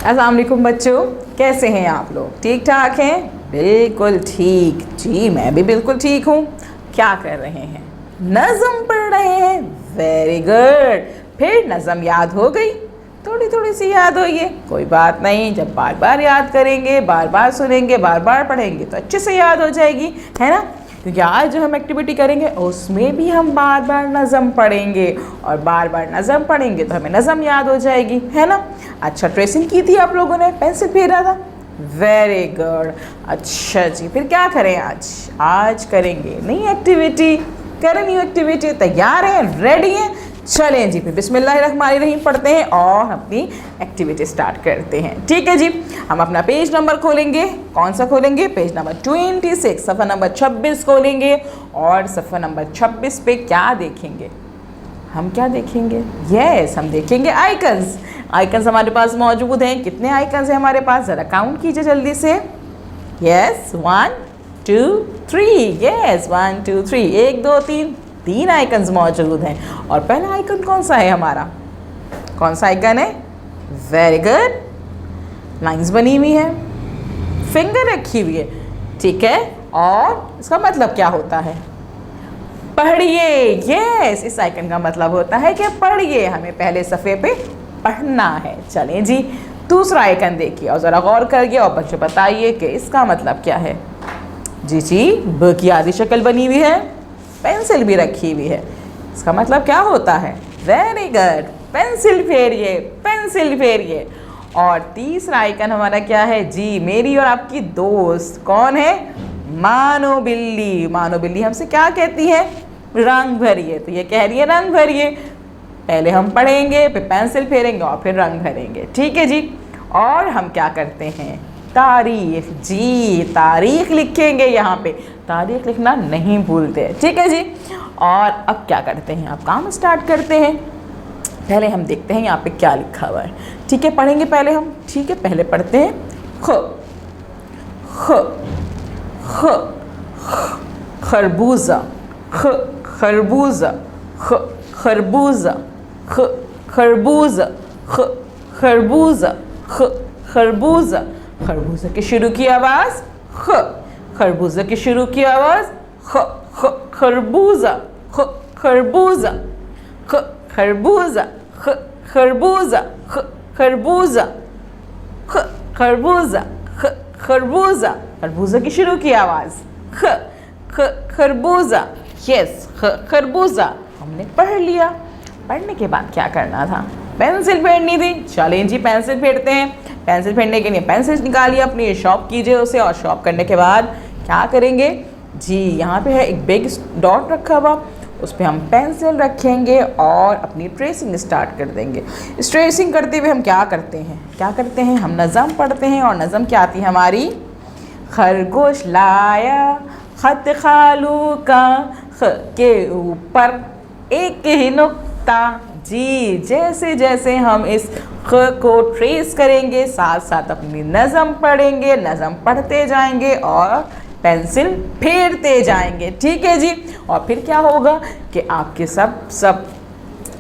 अस्सलाम वालेकुम बच्चों, कैसे हैं आप लोग? ठीक ठाक हैं? बिल्कुल ठीक जी, मैं भी बिल्कुल ठीक हूँ। क्या कर रहे हैं? नज़म पढ़ रहे हैं। Very good. फिर नज़म याद हो गई? थोड़ी थोड़ी सी याद हुई है, कोई बात नहीं। जब बार बार याद करेंगे, बार बार सुनेंगे, बार बार पढ़ेंगे तो अच्छे से याद हो जाएगी, है ना? क्योंकि आज जो हम एक्टिविटी करेंगे उसमें भी हम बार बार नज़म पढ़ेंगे, और बार बार नज़म पढ़ेंगे तो हमें नज़म याद हो जाएगी, है ना? अच्छा, ट्रेसिंग की थी आप लोगों ने? पेंसिल फेरा था? Very good. अच्छा जी, फिर क्या करें आज? आज करेंगे नई एक्टिविटी। करें न्यू एक्टिविटी। तैयार हैं? रेडी हैं? चलें जी, फिर बिस्मिल्लाहिर्रहमानिर्रहीम पढ़ते हैं और अपनी एक्टिविटी स्टार्ट करते हैं। ठीक है जी, हम अपना पेज नंबर खोलेंगे। कौन सा खोलेंगे? पेज नंबर 26, सफ़ा नंबर 26 खोलेंगे। और सफ़ा नंबर 26 पे क्या देखेंगे? हम क्या देखेंगे? यस, हम देखेंगे आइकन्स। आइकन्स हमारे पास मौजूद हैं। कितने आइकन्स हैं हमारे पास? ज़रा काउंट कीजिए जल्दी से। यस, 1 2 3। यस, 1 2 3, 1 2 3, 3 आइकन्स मौजूद हैं। और पहला आइकन कौन सा है हमारा? कौन सा आइकन है? Very good. लाइंस बनी हुई है, फिंगर रखी हुई है, ठीक है। और इसका मतलब क्या होता है? पढ़िए। यस, इस आइकन का मतलब होता है कि पढ़िए। हमें पहले सफ़े पे पढ़ना है। चलें जी, दूसरा आइकन देखिए और ज़रा गौर करिए और बच्चों बताइए कि इसका मतलब क्या है। जी, ब की आधी शक्ल बनी हुई है, पेंसिल भी रखी हुई है। इसका मतलब क्या होता है? वेरी गुड, पेंसिल फेरिए, पेंसिल फेरिए। और तीसरा आइकन हमारा क्या है? जी, मेरी और आपकी दोस्त। कौन है? मानो बिल्ली। मानो बिल्ली हमसे क्या कहती है? रंग भरिए। तो ये कह रही है रंग भरिए। पहले हम पढ़ेंगे, फिर पेंसिल फेरेंगे और फिर रंग भरेंगे। ठीक है जी। और हम क्या करते हैं? तारीख। जी, तारीख लिखेंगे यहाँ पे। तारीख लिखना नहीं भूलते। ठीक है जी। और अब क्या करते हैं? अब काम स्टार्ट करते हैं। पहले हम देखते हैं यहाँ पे क्या लिखा हुआ है। ठीक है, पढ़ेंगे पहले हम। ठीक है, पहले पढ़ते हैं ख ख ख खरबूजा। ख खरबूजा। ख खरबूजा। ख खरबूजा। ख खरबूजा। ख खरबूजा। खरबूजा की शुरू की आवाज़ ख। खरबूजा की शुरू की आवाज़ ख। ख खरबूजा। ख खरबूजा। ख खरबूजा। ख खरबूजा। ख खरबूजा। ख खरबूजा। ख खरबूजा। खरबूजा की शुरू की आवाज़ ख। ख खरबूजा। यस, ख खरबूजा हमने पढ़ लिया। पढ़ने के बाद क्या करना था? पेंसिल फेरनी थी। चलें जी, पेंसिल फेरते हैं। पेंसिल फेरने के लिए पेंसिल निकालिए अपनी, शॉर्प कीजिए उसे, और शॉर्प करने के बाद क्या करेंगे? जी, यहाँ पे है एक बिग डॉट रखा हुआ, उस पर हम पेंसिल रखेंगे और अपनी ट्रेसिंग स्टार्ट कर देंगे। इस ट्रेसिंग करते हुए हम क्या करते हैं? क्या करते हैं? हम नज़म पढ़ते हैं। और नज़म क्या आती है हमारी? खरगोश लाया खत खालू का, ख के ऊपर एक ही नुक्ता। जी, जैसे जैसे हम इस ख को ट्रेस करेंगे, साथ साथ अपनी नज़म पढ़ेंगे, नज़म पढ़ते जाएंगे और पेंसिल फेरते जाएंगे। ठीक है जी। और फिर क्या होगा कि आपके सब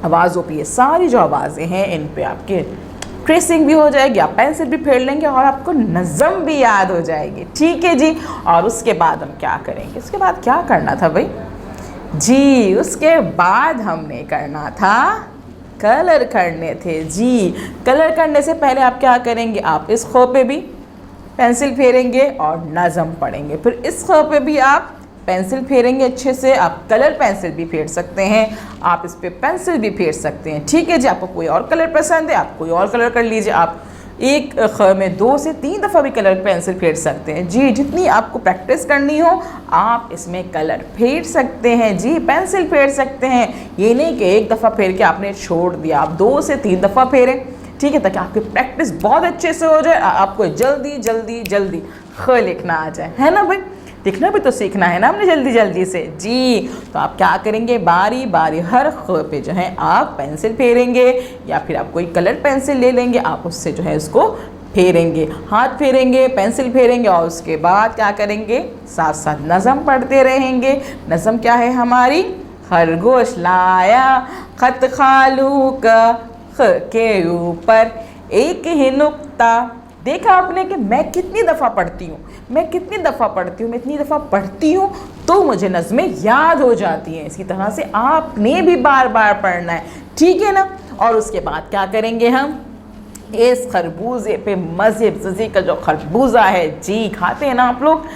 आवाज़ों पे, ये सारी जो आवाज़ें हैं इन पे आपके ट्रेसिंग भी हो जाएगी, आप पेंसिल भी फेर लेंगे और आपको नज़म भी याद हो जाएगी। ठीक है जी। और उसके बाद हम क्या करेंगे? उसके बाद क्या करना था भाई? जी, उसके बाद हमने करना था कलर करने थे। जी, कलर करने से पहले आप क्या करेंगे? आप इस ख पे भी पेंसिल फेरेंगे और नज़म पढ़ेंगे। फिर इस ख पे भी आप पेंसिल फेरेंगे अच्छे से। आप कलर पेंसिल भी फेर सकते हैं, आप इस पे पेंसिल भी फेर सकते हैं। ठीक है जी। आपको कोई और कलर पसंद है, आप कोई और कलर कर लीजिए। आप एक ख में 2 से 3 दफ़ा भी कलर पेंसिल फेर सकते हैं। जी, जितनी आपको प्रैक्टिस करनी हो आप इसमें कलर फेर सकते हैं। जी, पेंसिल फेर सकते हैं। ये नहीं कि एक दफ़ा फेर के आपने छोड़ दिया, आप 2 से 3 दफ़ा फेरें। ठीक है, ताकि आपकी प्रैक्टिस बहुत अच्छे से हो जाए, आपको जल्दी जल्दी जल्दी ख लिखना आ जाए, है ना भाई? लिखना भी तो सीखना है ना हमने जल्दी जल्दी से। जी, तो आप क्या करेंगे? बारी बारी हर ख पे जो है आप पेंसिल फेरेंगे, या फिर आप कोई कलर पेंसिल ले लेंगे, आप उससे जो है उसको फेरेंगे, हाथ फेरेंगे, पेंसिल फेरेंगे। और उसके बाद क्या करेंगे? साथ साथ नज़म पढ़ते रहेंगे। नज़म क्या है हमारी? खरगोश लाया खत खालू का, ख के ऊपर एक ही नुक्ता। देखा आपने कि मैं कितनी दफ़ा पढ़ती हूँ, मैं इतनी दफ़ा पढ़ती हूँ तो मुझे नज़में याद हो जाती हैं। इसी तरह से आपने भी बार बार पढ़ना है, ठीक है ना। और उसके बाद क्या करेंगे हम, इस खरबूजे पे मज़े का जो खरबूजा है जी, खाते हैं ना आप लोग,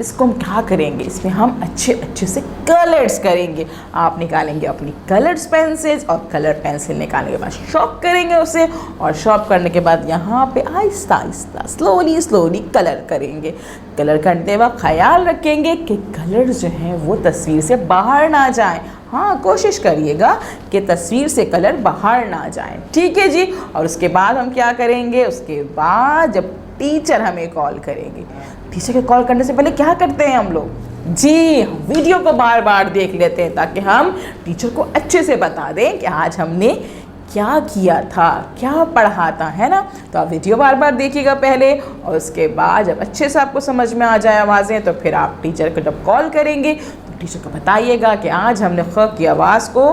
इसको हम क्या करेंगे, इसमें हम अच्छे से कलर्स करेंगे। आप निकालेंगे अपनी कलर्स पेंसिल्स और कलर पेंसिल निकालने के बाद शॉर्प करेंगे उसे, और शॉर्प करने के बाद यहाँ पे आहिस्ता आहिस्ता स्लोली कलर करेंगे। कलर करते वक्त ख्याल रखेंगे कि कलर जो हैं वो तस्वीर से बाहर ना जाएं। हाँ, कोशिश करिएगा कि तस्वीर से कलर बाहर ना जाए, ठीक है जी। और उसके बाद हम क्या करेंगे, उसके बाद जब टीचर हमें कॉल करेंगे, टीचर के कॉल करने से पहले क्या करते हैं हम लोग जी, वीडियो को बार बार देख लेते हैं ताकि हम टीचर को अच्छे से बता दें कि आज हमने क्या किया था, क्या पढ़ा था, है ना। तो आप वीडियो बार बार देखिएगा पहले, और उसके बाद जब अच्छे से आपको समझ में आ जाए आवाज़ें, तो फिर आप टीचर को जब कॉल करेंगे तो टीचर को बताइएगा कि आज हमने ख की आवाज़ को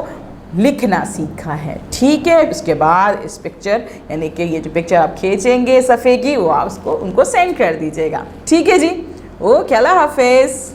लिखना सीखा है, ठीक है। उसके बाद इस पिक्चर, यानी कि ये जो पिक्चर आप खींचेंगे सफ़े की, वो आप उसको उनको सेंड कर दीजिएगा, ठीक है जी। ओके, अल्लाह हाफिज़।